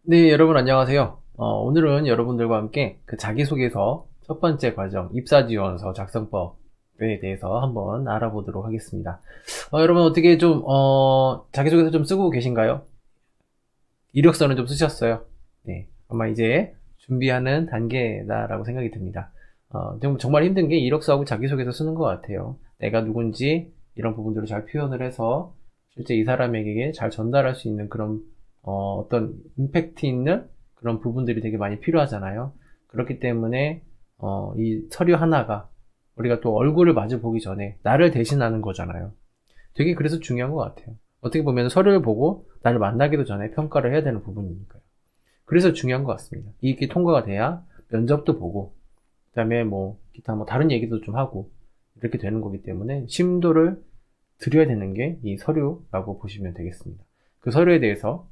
네, 여러분 안녕하세요. 오늘은 여러분들과 함께 그 자기소개서 첫 번째 과정, 입사지원서 작성법에 대해서 한번 알아보도록 하겠습니다. 여러분 어떻게 좀, 자기소개서 좀 쓰고 계신가요? 이력서는 좀 쓰셨어요? 네, 아마 이제 준비하는 단계다라고 생각이 듭니다. 정말 힘든 게 이력서하고 자기소개서 쓰는 것 같아요. 내가 누군지 이런 부분들을 잘 표현을 해서 실제 이 사람에게 잘 전달할 수 있는 그런 어떤 임팩트 있는 그런 부분들이 되게 많이 필요하잖아요. 그렇기 때문에 이 서류 하나가 우리가 또 얼굴을 마주 보기 전에 나를 대신하는 거잖아요. 되게 그래서 중요한 것 같아요. 어떻게 보면 서류를 보고 나를 만나기도 전에 평가를 해야 되는 부분이니까요. 그래서 중요한 것 같습니다. 이게 통과가 돼야 면접도 보고, 그 다음에 뭐 기타 뭐 다른 얘기도 좀 하고 이렇게 되는 거기 때문에 심도를 들여야 되는 게 이 서류라고 보시면 되겠습니다. 그 서류에 대해서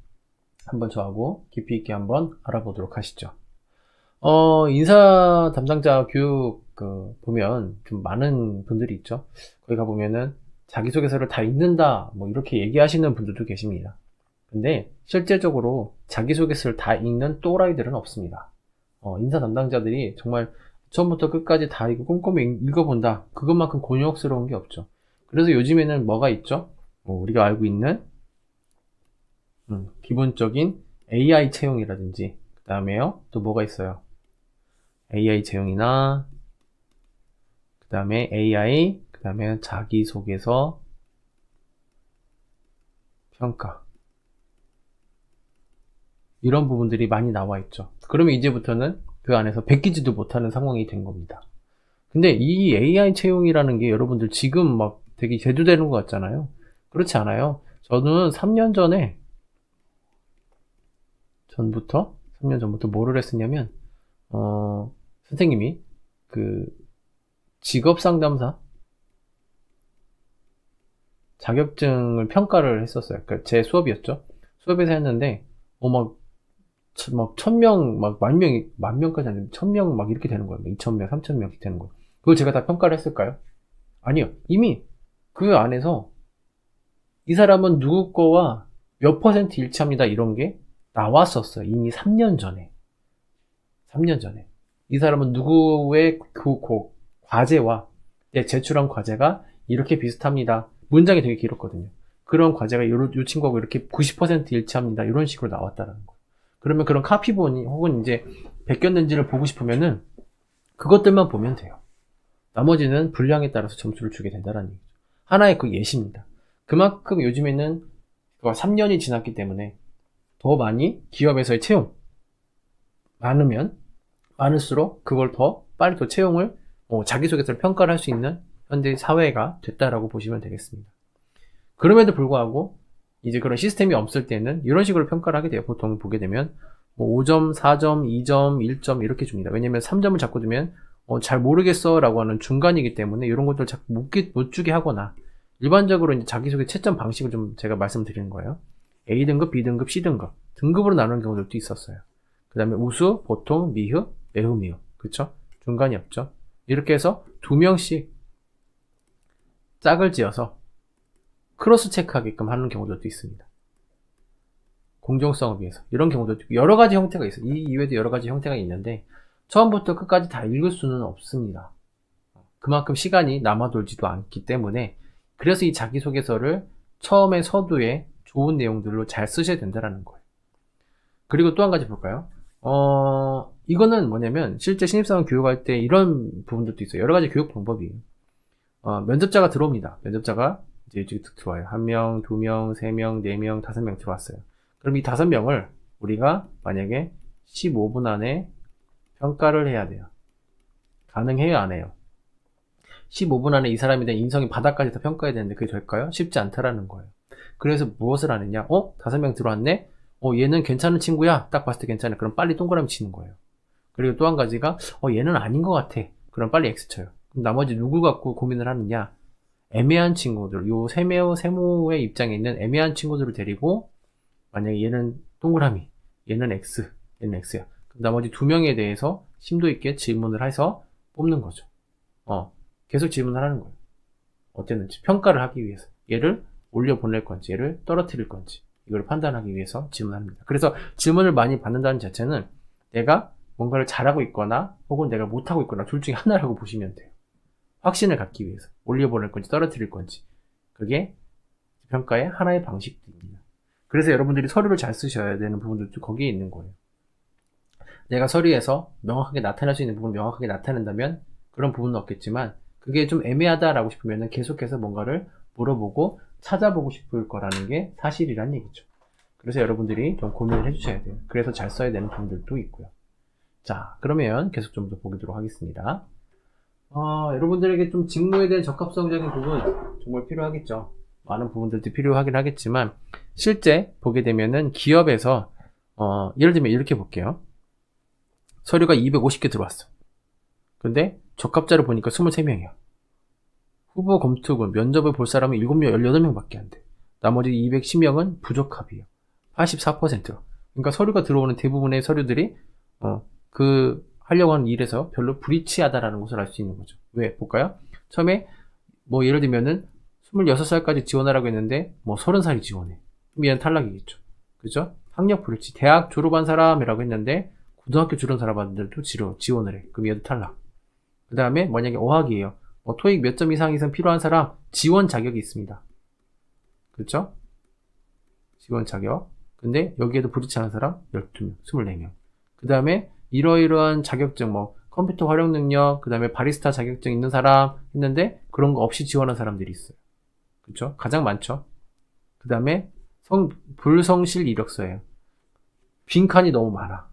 한번 저하고 깊이 있게 한번 알아보도록 하시죠. 인사 담당자 교육 보면 좀 많은 분들이 있죠. 거기 가보면은 자기소개서를 다 읽는다 뭐 이렇게 얘기하시는 분들도 계십니다. 근데 실제적으로 자기소개서를 다 읽는 또라이들은 없습니다. 인사 담당자들이 정말 처음부터 끝까지 다 이거 꼼꼼히 읽어본다. 그것만큼 곤욕스러운 게 없죠. 그래서 요즘에는 뭐가 있죠? 우리가 알고 있는 기본적인 AI 채용이라든지, 그 다음에요, 또 뭐가 있어요? AI 채용이나, 그 다음에 AI, 그 다음에 자기소개서, 평가. 이런 부분들이 많이 나와 있죠. 그러면 이제부터는 그 안에서 베끼지도 못하는 상황이 된 겁니다. 근데 이 AI 채용이라는 게 여러분들 지금 막 되게 제도되는 것 같잖아요. 그렇지 않아요. 저는 3년 전부터 뭐를 했었냐면, 선생님이 그 직업 상담사 자격증을 평가를 했었어요. 그러니까 제 수업이었죠. 수업에서 했는데, 막 1000명, 막 만 명까지 안 되면 1000명 막 이렇게 되는 거예요. 2000명, 3000명 이렇게 되는 거예요. 그걸 제가 다 평가를 했을까요? 아니요. 이미 그 안에서 이 사람은 누구 거와 몇 퍼센트 일치합니다. 이런 게 나왔었어요. 이미 3년 전에. 3년 전에. 이 사람은 누구의 그 과제와 제출한 과제가 이렇게 비슷합니다. 문장이 되게 길었거든요. 그런 과제가 이 친구하고 이렇게 90% 일치합니다. 이런 식으로 나왔다는 거예요. 그러면 그런 카피본이 혹은 이제 베꼈는지를 보고 싶으면은 그것들만 보면 돼요. 나머지는 분량에 따라서 점수를 주게 된다는 얘기죠. 하나의 그 예시입니다. 그만큼 요즘에는 3년이 지났기 때문에 더 많이 기업에서의 채용 많으면 많을수록 그걸 더 빨리 더 채용을 자기소개서를 평가를 할 수 있는 현대 사회가 됐다라고 보시면 되겠습니다. 그럼에도 불구하고 이제 그런 시스템이 없을 때는 이런 식으로 평가를 하게 돼요. 보통 보게 되면 5점, 4점, 2점, 1점 이렇게 줍니다. 왜냐면 3점을 자꾸 두면 잘 모르겠어 라고 하는 중간이기 때문에 이런 것들 자꾸 못 주게 하거나 일반적으로 이제 자기소개 채점 방식을 좀 제가 말씀드리는 거예요. A등급, B등급, C등급 등급으로 나누는 경우들도 있었어요. 그 다음에 우수, 보통, 미흡, 매우 미흡 그쵸? 중간이 없죠. 이렇게 해서 2명씩 짝을 지어서 크로스 체크하게끔 하는 경우들도 있습니다. 공정성을 위해서 이런 경우도 여러 가지 형태가 있어요. 이 이외에도 여러 가지 형태가 있는데 처음부터 끝까지 다 읽을 수는 없습니다. 그만큼 시간이 남아돌지도 않기 때문에 그래서 이 자기소개서를 처음에 서두에 좋은 내용들로 잘 쓰셔야 된다는 거예요. 그리고 또 한 가지 볼까요? 이거는 뭐냐면 실제 신입사원 교육할 때 이런 부분들도 있어요. 여러 가지 교육 방법이에요. 면접자가 들어옵니다. 면접자가 이제 들어와요. 1명, 2명, 3명, 4명, 5명 들어왔어요. 그럼 이 5명을 우리가 만약에 15분 안에 평가를 해야 돼요. 가능해요, 안 해요? 15분 안에 이 사람에 대한 인성이 바닥까지 다 평가해야 되는데 그게 될까요? 쉽지 않다라는 거예요. 그래서 무엇을 하느냐? 5명 들어왔네? 얘는 괜찮은 친구야. 딱 봤을 때 괜찮아. 그럼 빨리 동그라미 치는 거예요. 그리고 또 한 가지가 얘는 아닌 것 같아. 그럼 빨리 X 쳐요. 그럼 나머지 누구 갖고 고민을 하느냐? 애매한 친구들, 요 세모의 입장에 있는 애매한 친구들을 데리고 만약에 얘는 동그라미, 얘는 X, 얘는 X야. 그럼 나머지 2명에 대해서 심도 있게 질문을 해서 뽑는 거죠. 계속 질문을 하는 거예요. 어땠는지 평가를 하기 위해서 얘를 올려 보낼 건지 얘를 떨어뜨릴 건지 이걸 판단하기 위해서 질문합니다. 그래서 질문을 많이 받는다는 자체는 내가 뭔가를 잘하고 있거나 혹은 내가 못하고 있거나 둘 중에 하나라고 보시면 돼요. 확신을 갖기 위해서 올려보낼 건지 떨어뜨릴 건지. 그게 평가의 하나의 방식입니다. 그래서 여러분들이 서류를 잘 쓰셔야 되는 부분들도 거기에 있는 거예요. 내가 서류에서 명확하게 나타낼 수 있는 부분을 명확하게 나타낸다면 그런 부분은 없겠지만 그게 좀 애매하다라고 싶으면 계속해서 뭔가를 물어보고 찾아보고 싶을 거라는 게 사실이란 얘기죠. 그래서 여러분들이 좀 고민을 해주셔야 돼요. 그래서 잘 써야 되는 부분들도 있고요. 자, 그러면 계속 좀 더 보도록 하겠습니다. 여러분들에게 좀 직무에 대한 적합성적인 부분 정말 필요하겠죠. 많은 부분들도 필요하긴 하겠지만 실제 보게 되면은 기업에서 예를 들면 이렇게 볼게요. 서류가 250개 들어왔어. 근데 적합자를 보니까 23명이야. 후보 검토군, 면접을 볼 사람은 7명, 18명밖에 안 돼. 나머지 210명은 부적합이에요. 84%. 그러니까 서류가 들어오는 대부분의 서류들이 하려고 하는 일에서 별로 불이치하다라는 것을 알 수 있는 거죠. 왜? 볼까요? 처음에 뭐 예를 들면은 26살까지 지원하라고 했는데 뭐 30살이 지원해. 그럼 얘는 탈락이겠죠. 그죠? 학력 불일치. 대학 졸업한 사람이라고 했는데 고등학교 졸업한 사람들도 지원을 해. 그럼 얘도 탈락. 그 다음에 만약에 어학이에요. 토익 몇 점 이상 필요한 사람 지원 자격이 있습니다. 그렇죠? 지원 자격. 근데 여기에도 불이치하는 사람 12명, 24명. 그 다음에 이러이러한 자격증, 컴퓨터 활용 능력, 그 다음에 바리스타 자격증 있는 사람 했는데 그런 거 없이 지원한 사람들이 있어요. 그렇죠? 가장 많죠. 그 다음에 불성실 이력서예요. 빈칸이 너무 많아.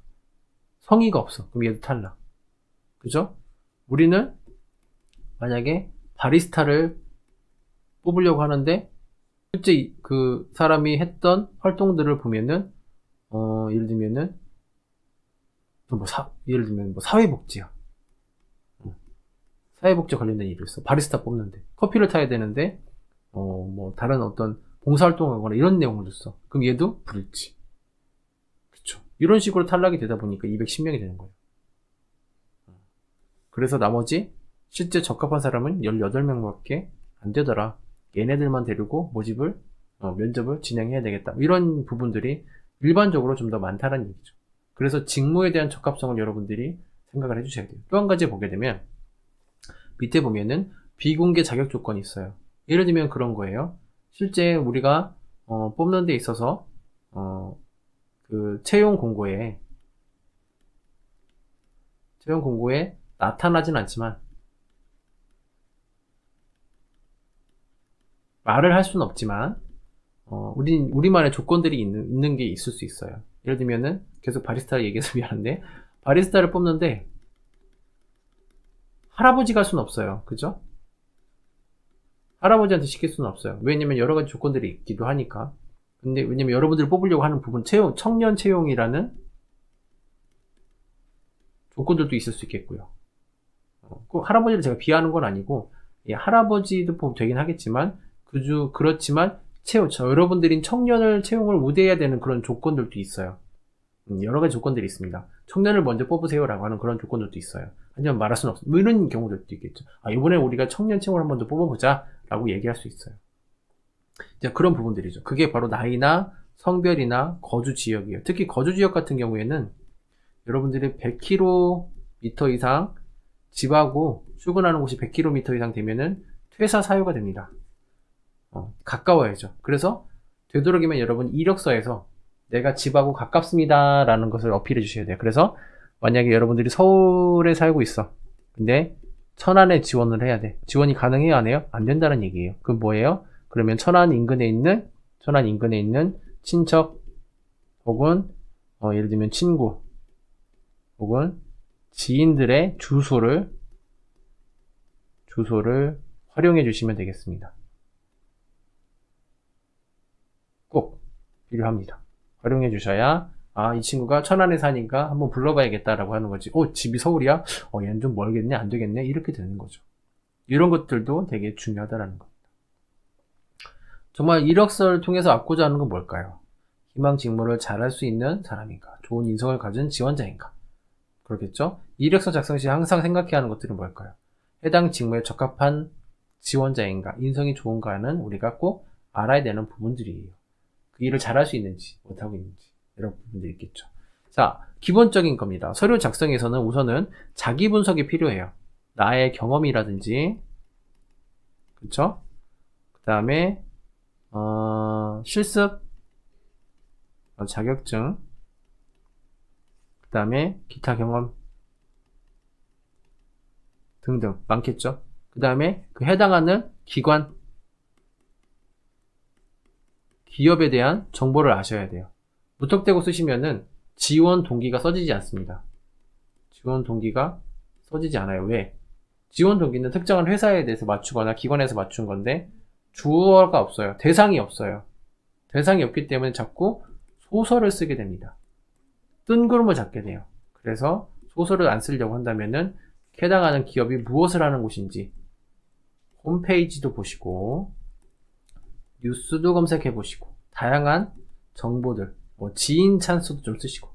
성의가 없어. 그럼 얘도 탈락. 그죠? 우리는 만약에 바리스타를 뽑으려고 하는데 실제 그 사람이 했던 활동들을 보면은 예를 들면 사회복지야. 사회복지 관련된 일을 했어. 바리스타 뽑는데 커피를 타야 되는데 다른 어떤 봉사활동하거나 이런 내용을 줬어. 그럼 얘도 불일치. 그렇죠. 이런 식으로 탈락이 되다 보니까 210명이 되는 거예요. 그래서 나머지 실제 적합한 사람은 18명밖에 안 되더라. 얘네들만 데리고 면접을 진행해야 되겠다. 이런 부분들이 일반적으로 좀 더 많다는 얘기죠. 그래서 직무에 대한 적합성을 여러분들이 생각을 해주셔야 돼요. 또 한 가지 보게 되면 밑에 보면은 비공개 자격 조건이 있어요. 예를 들면 그런 거예요. 실제 우리가 뽑는 데 있어서 그 채용 공고에 나타나진 않지만 말을 할 수는 없지만 우리만의 조건들이 있는 게 있을 수 있어요. 예를 들면은 계속 바리스타를 얘기해서 미안한데 바리스타를 뽑는데 할아버지가 할 수는 없어요. 그죠? 할아버지한테 시킬 수는 없어요. 왜냐면 여러 가지 조건들이 있기도 하니까. 근데 왜냐면 여러분들이 뽑으려고 하는 부분 청년 채용이라는 조건들도 있을 수 있겠고요. 꼭 할아버지를 제가 비하하는 건 아니고 할아버지도 보면 되긴 하겠지만 그렇지만 여러분들이 청년을 채용을 우대해야 되는 그런 조건들도 있어요. 여러 가지 조건들이 있습니다. 청년을 먼저 뽑으세요라고 하는 그런 조건들도 있어요. 하지만 말할 수는 없어요. 이런 경우들도 있겠죠. 이번에 우리가 청년 채용을 한 번 더 뽑아보자 라고 얘기할 수 있어요. 이제 그런 부분들이죠. 그게 바로 나이나 성별이나 거주 지역이에요. 특히 거주 지역 같은 경우에는 여러분들이 100km 이상 집하고 출근하는 곳이 100km 이상 되면은 퇴사 사유가 됩니다. 가까워야죠. 그래서 되도록이면 여러분 이력서에서 내가 집하고 가깝습니다 라는 것을 어필해 주셔야 돼요. 그래서 만약에 여러분들이 서울에 살고 있어. 근데 천안에 지원을 해야 돼. 지원이 가능해요, 안 해요? 안 된다는 얘기예요. 그럼 뭐예요? 그러면 천안 인근에 있는 친척 혹은 예를 들면 친구 혹은 지인들의 주소를 활용해 주시면 되겠습니다. 꼭 필요합니다. 활용해 주셔야 이 친구가 천안에 사니까 한번 불러봐야겠다라고 하는 거지. 집이 서울이야? 얘는 좀 멀겠네? 안 되겠네? 이렇게 되는 거죠. 이런 것들도 되게 중요하다라는 겁니다. 정말 이력서를 통해서 얻고자 하는 건 뭘까요? 희망 직무를 잘할 수 있는 사람인가? 좋은 인성을 가진 지원자인가? 그렇겠죠? 이력서 작성 시 항상 생각해야 하는 것들은 뭘까요? 해당 직무에 적합한 지원자인가? 인성이 좋은가는 우리가 꼭 알아야 되는 부분들이에요. 그 일을 잘할 수 있는지, 못하고 있는지, 이런 부분들이 있겠죠. 자, 기본적인 겁니다. 서류 작성에서는 우선은 자기 분석이 필요해요. 나의 경험이라든지, 그쵸? 그 다음에, 실습, 자격증, 그 다음에 기타 경험 등등 많겠죠. 그 다음에 그 해당하는 기관, 기업에 대한 정보를 아셔야 돼요. 무턱대고 쓰시면은 지원 동기가 써지지 않습니다. 지원 동기가 써지지 않아요. 왜? 지원 동기는 특정한 회사에 대해서 맞추거나 기관에서 맞춘 건데 주어가 없어요. 대상이 없어요. 대상이 없기 때문에 자꾸 소설을 쓰게 됩니다. 뜬구름을 잡게 돼요. 그래서 소설을 안 쓰려고 한다면은 해당하는 기업이 무엇을 하는 곳인지 홈페이지도 보시고 뉴스도 검색해 보시고 다양한 정보들, 지인 찬스도 좀 쓰시고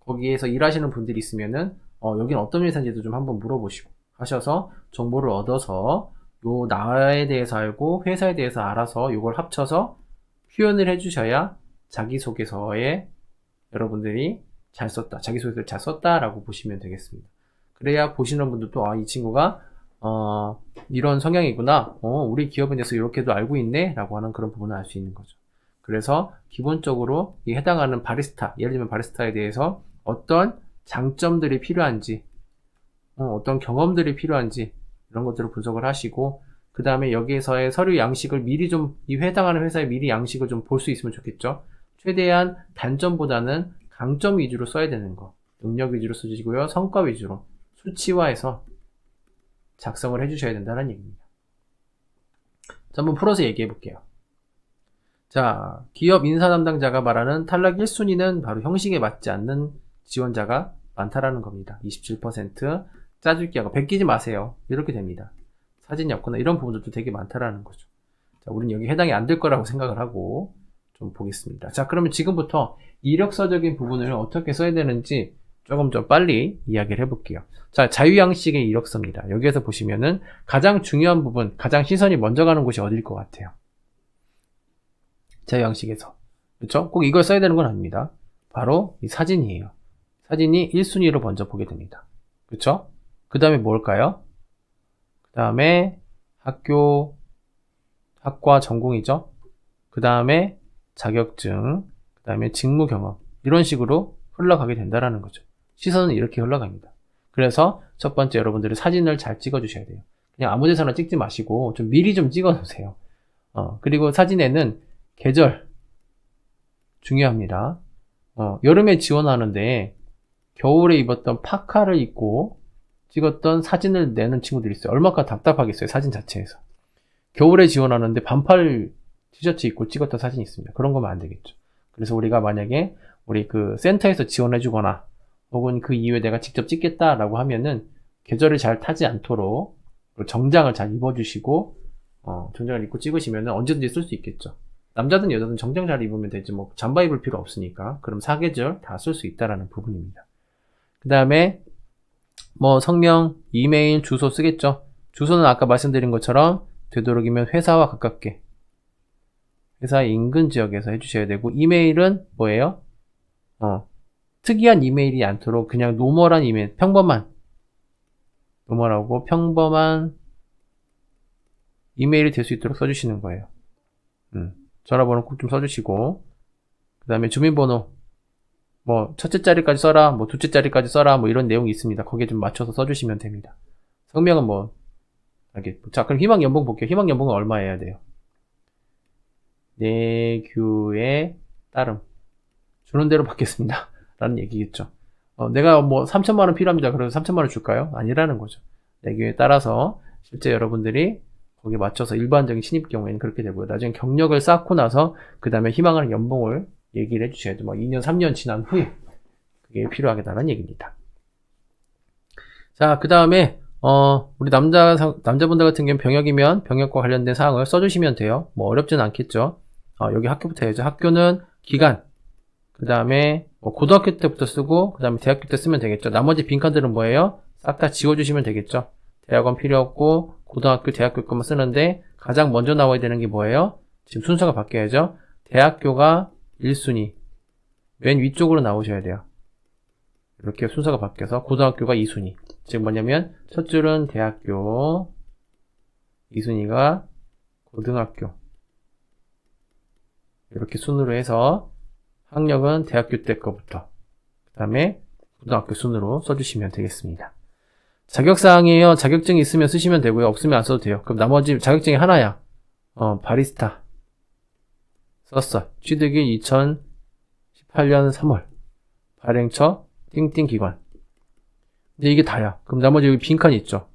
거기에서 일하시는 분들이 있으면은 여긴 어떤 회사인지도 좀 한번 물어보시고 하셔서 정보를 얻어서 요 나에 대해서 알고 회사에 대해서 알아서 요걸 합쳐서 표현을 해주셔야 자기소개서에 여러분들이 잘 썼다, 자기소개서를 잘 썼다라고 보시면 되겠습니다. 그래야 보시는 분들도 이 친구가 이런 성향이구나, 우리 기업에 대해서 이렇게도 알고 있네 라고 하는 그런 부분을 알 수 있는 거죠. 그래서 기본적으로 이 해당하는 바리스타, 예를 들면 바리스타에 대해서 어떤 장점들이 필요한지, 어떤 경험들이 필요한지 이런 것들을 분석을 하시고 그 다음에 여기에서의 서류 양식을 미리 좀, 이 해당하는 회사의 미리 양식을 좀 볼 수 있으면 좋겠죠. 최대한 단점보다는 강점 위주로 써야 되는 거, 능력 위주로 쓰시고요, 성과 위주로 수치화해서 작성을 해주셔야 된다는 얘기입니다. 자, 한번 풀어서 얘기해 볼게요. 자, 기업 인사 담당자가 말하는 탈락 1순위는 바로 형식에 맞지 않는 지원자가 많다라는 겁니다. 27%, 짜줄기하고 베끼지 마세요. 이렇게 됩니다. 사진이 없거나 이런 부분들도 되게 많다라는 거죠. 자, 우리는 여기 해당이 안 될 거라고 생각을 하고 좀 보겠습니다. 자, 그러면 지금부터 이력서적인 부분을 어떻게 써야 되는지 조금 좀 빨리 이야기를 해볼게요. 자, 자유양식의 이력서입니다. 여기에서 보시면은 가장 중요한 부분, 가장 시선이 먼저 가는 곳이 어딜 것 같아요? 자유양식에서. 그렇죠? 꼭 이걸 써야 되는 건 아닙니다. 바로 이 사진이에요. 사진이 1순위로 먼저 보게 됩니다. 그렇죠? 그 다음에 뭘까요? 그 다음에 학과 전공이죠. 그 다음에 자격증, 그 다음에 직무 경험, 이런 식으로 흘러가게 된다라는 거죠. 시선은 이렇게 흘러갑니다. 그래서 첫 번째 여러분들이 사진을 잘 찍어 주셔야 돼요. 그냥 아무 데서나 찍지 마시고 좀 미리 좀 찍어 놓으세요. 그리고 사진에는 계절 중요합니다. 여름에 지원하는데 겨울에 입었던 파카를 입고 찍었던 사진을 내는 친구들이 있어요. 얼마나 답답하겠어요, 사진 자체에서. 겨울에 지원하는데 반팔 티셔츠 입고 찍었던 사진이 있습니다. 그런 거면 안 되겠죠. 그래서 우리가 만약에 우리 그 센터에서 지원해 주거나 혹은 그 이후에 내가 직접 찍겠다라고 하면은 계절을 잘 타지 않도록 정장을 잘 입어주시고 정장을 입고 찍으시면은 언제든지 쓸 수 있겠죠. 남자든 여자든 정장 잘 입으면 되지 뭐 잠바 입을 필요 없으니까. 그럼 사계절 다 쓸 수 있다라는 부분입니다. 그 다음에 뭐 성명, 이메일, 주소 쓰겠죠. 주소는 아까 말씀드린 것처럼 되도록이면 회사와 가깝게, 회사 인근 지역에서 해주셔야 되고, 이메일은 뭐예요? 특이한 이메일이 않도록 그냥 노멀한 이메일, 노멀하고 평범한 이메일이 될 수 있도록 써주시는 거예요. 전화번호 꼭 좀 써주시고, 그 다음에 주민번호, 뭐 첫째 자리까지 써라, 뭐 둘째 자리까지 써라, 뭐 이런 내용이 있습니다. 거기에 좀 맞춰서 써주시면 됩니다. 성명은 뭐 자, 그럼 희망 연봉 볼게요. 희망 연봉은 얼마여야 돼요? 내규에 따름 주는 대로 받겠습니다 라는 얘기겠죠. 내가 뭐 3천만원 필요합니다. 그래서 3천만원 줄까요? 아니라는 거죠. 내규에 따라서 실제 여러분들이 거기에 맞춰서 일반적인 신입 경우에는 그렇게 되고요. 나중에 경력을 쌓고 나서 그 다음에 희망하는 연봉을 얘기를 해주셔야 돼요. 뭐 2년, 3년 지난 후에 그게 필요하겠다는 얘기입니다. 자, 그 다음에 우리 남자분들 같은 경우는 병역이면 병역과 관련된 사항을 써주시면 돼요. 뭐 어렵진 않겠죠. 여기 학교부터 해야죠. 학교는 기간, 그 다음에 뭐 고등학교 때부터 쓰고 그 다음에 대학교 때 쓰면 되겠죠. 나머지 빈칸들은 뭐예요? 싹 다 지워주시면 되겠죠. 대학원 필요 없고 고등학교, 대학교 것만 쓰는데 가장 먼저 나와야 되는 게 뭐예요? 지금 순서가 바뀌어야죠. 대학교가 1순위. 맨 위쪽으로 나오셔야 돼요. 이렇게 순서가 바뀌어서 고등학교가 2순위. 즉 뭐냐면 첫 줄은 대학교, 2순위가 고등학교. 이렇게 순으로 해서 학력은 대학교 때 거부터 그 다음에 고등학교 순으로 써주시면 되겠습니다. 자격사항이에요. 자격증이 있으면 쓰시면 되고요. 없으면 안 써도 돼요. 그럼 나머지 자격증이 하나야. 바리스타 썼어. 취득일 2018년 3월. 발행처 띵띵기관. 근데 이게 다야. 그럼 나머지 여기 빈칸이 있죠.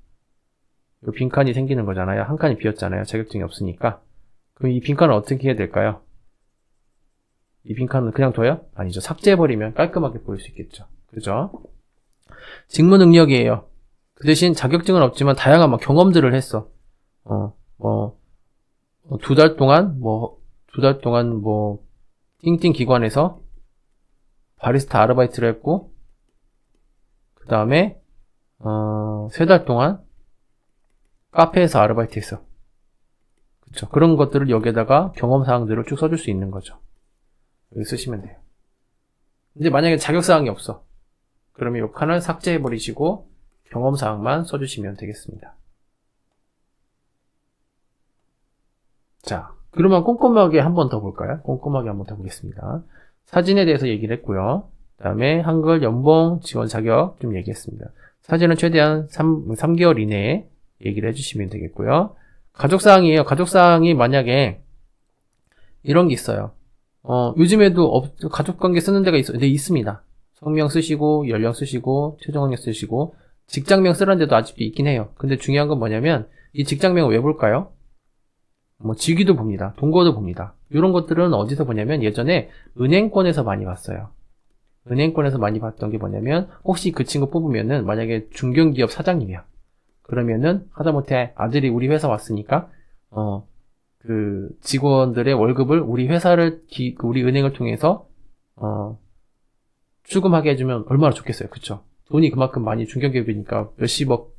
여기 빈칸이 생기는 거잖아요. 한 칸이 비었잖아요. 자격증이 없으니까. 그럼 이 빈칸을 어떻게 해야 될까요? 이 빈칸은 그냥 둬요? 아니죠. 삭제해버리면 깔끔하게 보일 수 있겠죠. 그죠? 직무 능력이에요. 그 대신 자격증은 없지만 다양한 막 경험들을 했어. 두 달 동안 띵띵 기관에서 바리스타 아르바이트를 했고, 그 다음에, 3달 동안 카페에서 아르바이트 했어. 그쵸. 그런 것들을 여기에다가 경험사항들을 쭉 써줄 수 있는 거죠. 여기 쓰시면 돼요. 근데 만약에 자격사항이 없어. 그러면 이 칸을 삭제해버리시고 경험사항만 써주시면 되겠습니다. 자, 그러면 꼼꼼하게 한 번 더 볼까요? 꼼꼼하게 한 번 더 보겠습니다. 사진에 대해서 얘기를 했고요. 그 다음에 한글 연봉 지원 자격 좀 얘기했습니다. 사진은 최대한 3개월 이내에 얘기를 해주시면 되겠고요. 가족사항이에요. 가족사항이 만약에 이런 게 있어요. 요즘에도 가족관계 쓰는 데가 있습니다. 성명 쓰시고, 연령 쓰시고, 최종학력 쓰시고, 직장명 쓰는 데도 아직도 있긴 해요. 근데 중요한 건 뭐냐면, 이 직장명을 왜 볼까요? 직위도 봅니다. 동거도 봅니다. 이런 것들은 어디서 보냐면, 예전에 은행권에서 많이 봤어요. 은행권에서 많이 봤던 게 뭐냐면, 혹시 그 친구 뽑으면은, 만약에 중견기업 사장님이야. 그러면은, 하다못해 아들이 우리 회사 왔으니까, 그 직원들의 월급을 우리 회사를 우리 은행을 통해서 출금하게 해주면 얼마나 좋겠어요. 그쵸? 돈이 그만큼 많이 중견기업이니까 몇십억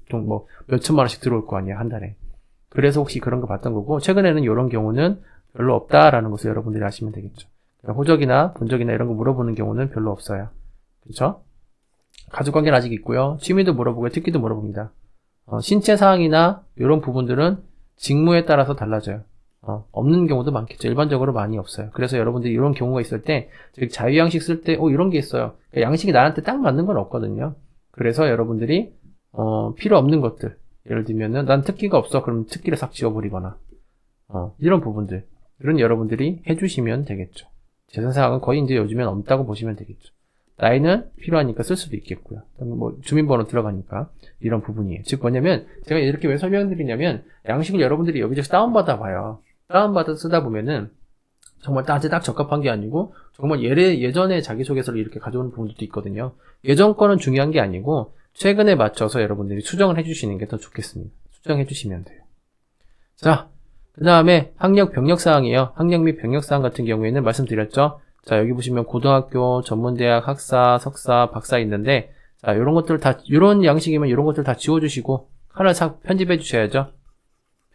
몇천만 원씩 들어올 거 아니야 한 달에. 그래서 혹시 그런 거 봤던 거고, 최근에는 이런 경우는 별로 없다라는 것을 여러분들이 아시면 되겠죠. 호적이나 본적이나 이런 거 물어보는 경우는 별로 없어요. 그쵸? 가족관계는 아직 있고요. 취미도 물어보고 특기도 물어봅니다. 신체 사항이나 이런 부분들은 직무에 따라서 달라져요. 없는 경우도 많겠죠. 일반적으로 많이 없어요. 그래서 여러분들이 이런 경우가 있을 때, 즉 자유양식 쓸 때, 이런 게 있어요. 그러니까 양식이 나한테 딱 맞는 건 없거든요. 그래서 여러분들이, 필요 없는 것들. 예를 들면은, 난 특기가 없어. 그럼 특기를 싹 지워버리거나, 이런 부분들. 이런 여러분들이 해주시면 되겠죠. 재산사항은 거의 이제 요즘엔 없다고 보시면 되겠죠. 나이는 필요하니까 쓸 수도 있겠고요. 주민번호 들어가니까. 이런 부분이에요. 즉 뭐냐면, 제가 이렇게 왜 설명드리냐면, 양식을 여러분들이 여기저기 다운받아 봐요. 다운받아 쓰다 보면은 정말 딱 적합한 게 아니고 정말 예전에 자기소개서를 이렇게 가져오는 부분들도 있거든요. 예전 거는 중요한 게 아니고 최근에 맞춰서 여러분들이 수정을 해주시는 게 더 좋겠습니다. 수정해 주시면 돼요. 자, 그 다음에 학력 병력사항이에요. 학력 및 병력사항 같은 경우에는 말씀드렸죠. 자, 여기 보시면 고등학교, 전문대학, 학사, 석사, 박사 있는데, 자, 이런 것들 이런 양식이면 이런 것들 다 지워주시고 칸을 편집해 주셔야죠.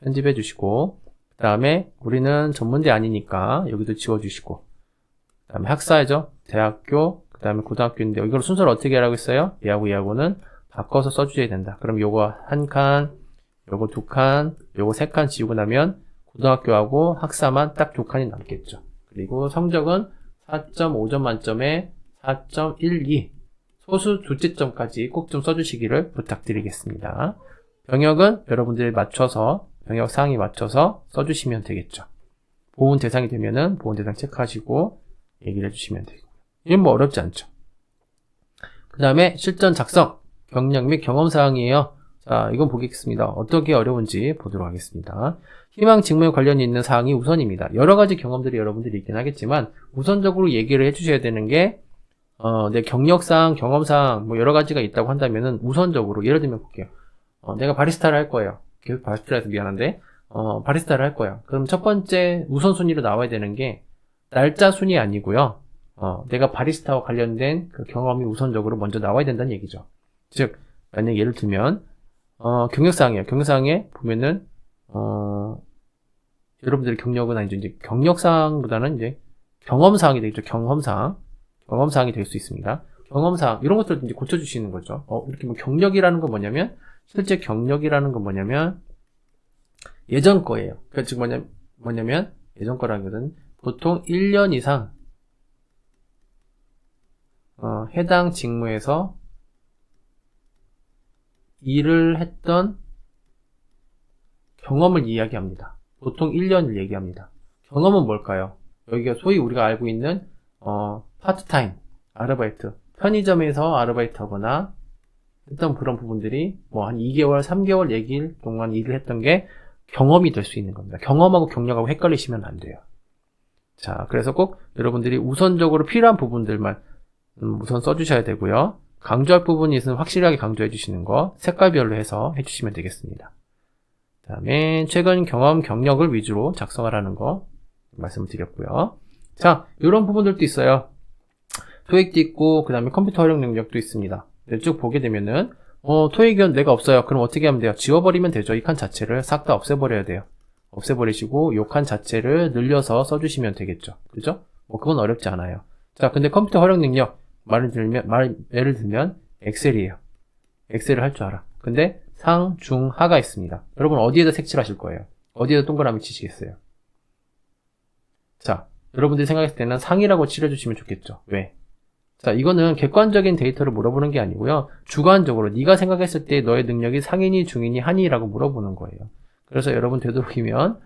편집해 주시고, 그 다음에 우리는 전문대 아니니까 여기도 지워주시고, 그 다음에 학사죠. 대학교, 그 다음에 고등학교인데 이걸 순서를 어떻게 하라고 했어요? 얘하고는 바꿔서 써주셔야 된다. 그럼 요거 한 칸, 요거 두 칸, 요거 세 칸 지우고 나면 고등학교하고 학사만 딱 두 칸이 남겠죠. 그리고 성적은 4.5점 만점에 4.12, 소수 둘째점까지 꼭 좀 써주시기를 부탁드리겠습니다. 병역은 여러분들이 맞춰서 병역 사항에 맞춰서 써주시면 되겠죠. 보훈 대상이 되면은 보훈 대상 체크하시고 얘기를 해주시면 되고, 이건 뭐 어렵지 않죠. 그 다음에 실전 작성, 경력 및 경험 사항이에요. 자, 이건 보겠습니다. 어떻게 어려운지 보도록 하겠습니다. 희망 직무에 관련이 있는 사항이 우선입니다. 여러 가지 경험들이 여러분들이 있긴 하겠지만 우선적으로 얘기를 해주셔야 되는 게 내 경력사항, 경험사항 뭐 여러 가지가 있다고 한다면은 우선적으로 예를 들면 볼게요. 내가 바리스타를 할 거예요. 계속 바리스타를 해서 미안한데 바리스타를 할 거예요. 그럼 첫 번째 우선순위로 나와야 되는 게 날짜 순위 아니고요. 내가 바리스타와 관련된 그 경험이 우선적으로 먼저 나와야 된다는 얘기죠. 즉 만약 예를 들면 경력사항이에요. 경력사항에 보면은 여러분들의 경력은 아니죠. 이제 경력사항보다는 이제 경험사항이 되겠죠. 경험사항이 될 수 있습니다. 경험사항, 이런 것들을 이제 고쳐주시는 거죠. 이렇게 뭐 경력이라는 건 뭐냐면, 실제 경력이라는 건 뭐냐면, 예전 거예요. 그러니까 즉 뭐냐면, 예전 거라는 것은 보통 1년 이상, 해당 직무에서 일을 했던 경험을 이야기합니다. 보통 1년을 얘기합니다. 경험은 뭘까요? 여기가 소위 우리가 알고 있는 파트타임, 아르바이트, 편의점에서 아르바이트 하거나 했던 그런 부분들이 뭐 한 2개월, 3개월 얘기일 동안 일을 했던 게 경험이 될 수 있는 겁니다. 경험하고 경력하고 헷갈리시면 안 돼요. 자, 그래서 꼭 여러분들이 우선적으로 필요한 부분들만 우선 써주셔야 되고요. 강조할 부분이 있으면 확실하게 강조해 주시는 거 색깔별로 해서 해주시면 되겠습니다. 그 다음에 최근 경험, 경력을 위주로 작성하라는 거 말씀을 드렸고요. 자, 이런 부분들도 있어요. 토익도 있고 그 다음에 컴퓨터 활용 능력도 있습니다. 쭉 보게 되면은 토익은 내가 없어요. 그럼 어떻게 하면 돼요? 지워버리면 되죠. 이 칸 자체를 싹 다 없애버려야 돼요. 없애버리시고 요 칸 자체를 늘려서 써주시면 되겠죠. 그죠? 그건 어렵지 않아요. 자, 근데 컴퓨터 활용 능력 예를 들면 엑셀이에요. 엑셀을 할 줄 알아. 근데 상, 중, 하가 있습니다. 여러분 어디에다 색칠하실 거예요? 어디에다 동그라미 치시겠어요? 자, 여러분들이 생각했을 때는 상이라고 칠해주시면 좋겠죠. 왜? 자, 이거는 객관적인 데이터를 물어보는 게 아니고요. 주관적으로 네가 생각했을 때 너의 능력이 상이니 중이니 하니라고 물어보는 거예요. 그래서 여러분 되도록이면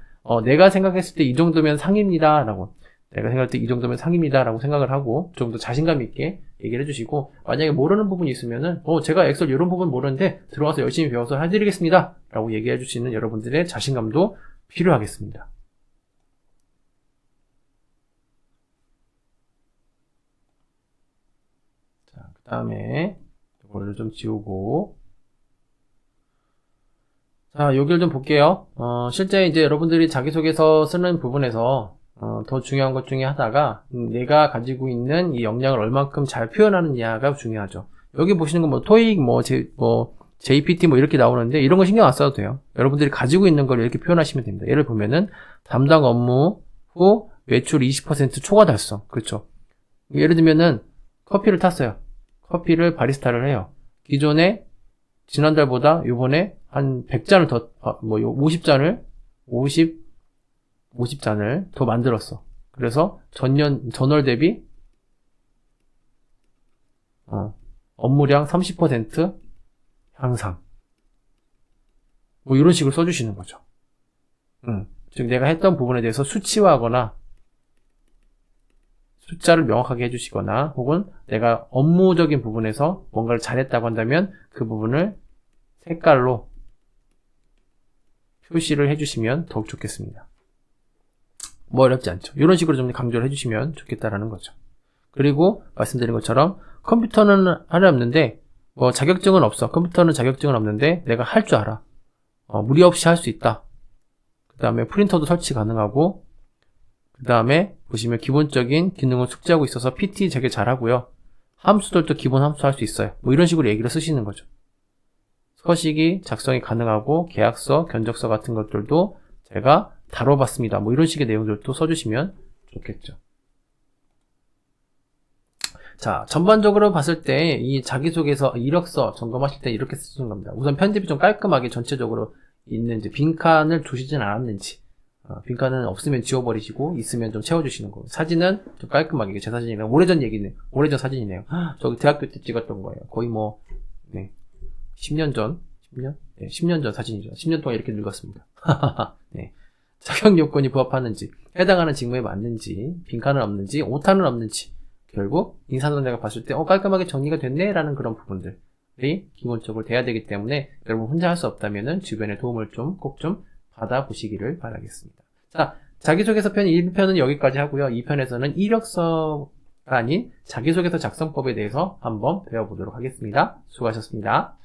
내가 생각했을 때 이 정도면 상입니다 라고, 내가 생각할 때 이 정도면 상입니다 라고 생각을 하고 좀 더 자신감 있게 얘기를 해주시고, 만약에 모르는 부분이 있으면은 제가 엑셀 이런 부분 모르는데 들어와서 열심히 배워서 해드리겠습니다 라고 얘기해 주시는 여러분들의 자신감도 필요하겠습니다. 자, 그 다음에 이거를 좀 지우고, 자, 여기를 좀 볼게요. 실제 이제 여러분들이 자기소개서 쓰는 부분에서 더 중요한 것 중에 하나가 내가 가지고 있는 이 역량을 얼만큼 잘 표현하느냐가 중요하죠. 여기 보시는 건 뭐 토익, JPT 이렇게 나오는데 이런 거 신경 안 써도 돼요. 여러분들이 가지고 있는 걸 이렇게 표현하시면 됩니다. 예를 보면은 담당 업무 후 매출 20% 초과 달성. 그렇죠. 예를 들면은 커피를 탔어요. 커피를 바리스타를 해요. 기존에 지난달보다 요번에 한 100잔을 더, 50잔을 더 만들었어. 그래서 전월 대비, 업무량 30% 향상. 이런 식으로 써주시는 거죠. 즉, 내가 했던 부분에 대해서 수치화하거나, 숫자를 명확하게 해주시거나, 혹은 내가 업무적인 부분에서 뭔가를 잘했다고 한다면 그 부분을 색깔로 표시를 해주시면 더욱 좋겠습니다. 어렵지 않죠. 이런 식으로 좀 강조를 해주시면 좋겠다라는 거죠. 그리고 말씀드린 것처럼 컴퓨터는 하려 없는데 자격증은 없어. 컴퓨터는 자격증은 없는데 내가 할 줄 알아. 무리 없이 할 수 있다. 그 다음에 프린터도 설치 가능하고, 그 다음에 보시면 기본적인 기능을 숙지하고 있어서 PT 되게 잘하고요. 함수들도 기본 함수 할 수 있어요. 이런 식으로 얘기를 쓰시는 거죠. 서식이 작성이 가능하고 계약서, 견적서 같은 것들도 제가 다뤄봤습니다. 이런 식의 내용들도 써주시면 좋겠죠. 자, 전반적으로 봤을 때 이 자기소개서, 이력서 점검하실 때 이렇게 쓰시는 겁니다. 우선 편집이 좀 깔끔하게 전체적으로 있는지, 빈칸을 두시진 않았는지, 빈칸은 없으면 지워버리시고 있으면 좀 채워주시는 거고, 사진은 좀 깔끔하게, 이게 제 사진이랑 오래전 얘기네, 오래전 사진이네요. 저기 대학교 때 찍었던 거예요. 거의 10년 전? 10년? 네, 10년 전 사진이죠. 10년 동안 이렇게 늙었습니다. 네. 자격 요건이 부합하는지, 해당하는 직무에 맞는지, 빈칸은 없는지, 오타는 없는지, 결국 인사동자가 봤을 때 깔끔하게 정리가 됐네 라는 그런 부분들이 기본적으로 돼야 되기 때문에 여러분 혼자 할 수 없다면은 주변의 도움을 꼭 좀 받아보시기를 바라겠습니다. 자, 자기소개서 편 1편은 여기까지 하고요. 2편에서는 이력서가 아닌 자기소개서 작성법에 대해서 한번 배워보도록 하겠습니다. 수고하셨습니다.